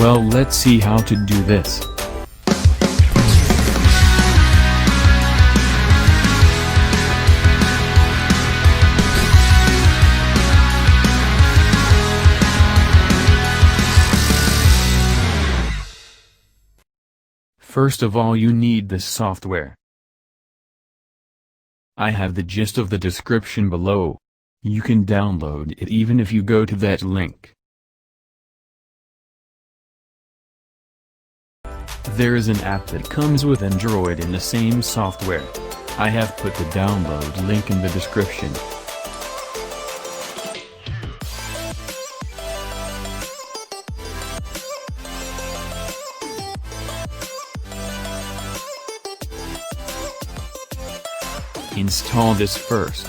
Well, let's see how to do this. First of all, you need this software. I have the gist of the description below. You can download it even if you go to that link. There is an app that comes with Android in the same software. I have put the download link in the description. Install this first.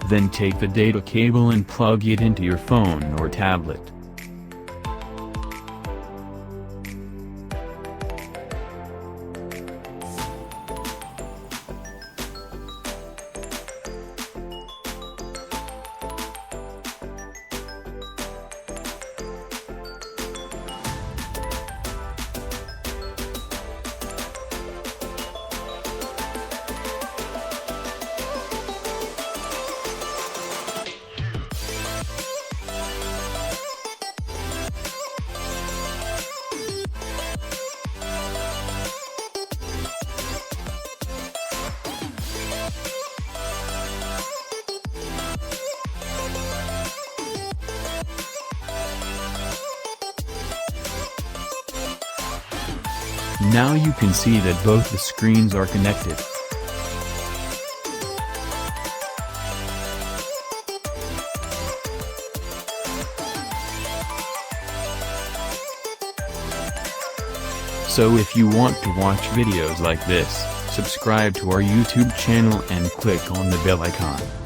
Then take the data cable and plug it into your phone or tablet. Now you can see that both the screens are connected. So if you want to watch videos like this, subscribe to our YouTube channel and click on the bell icon.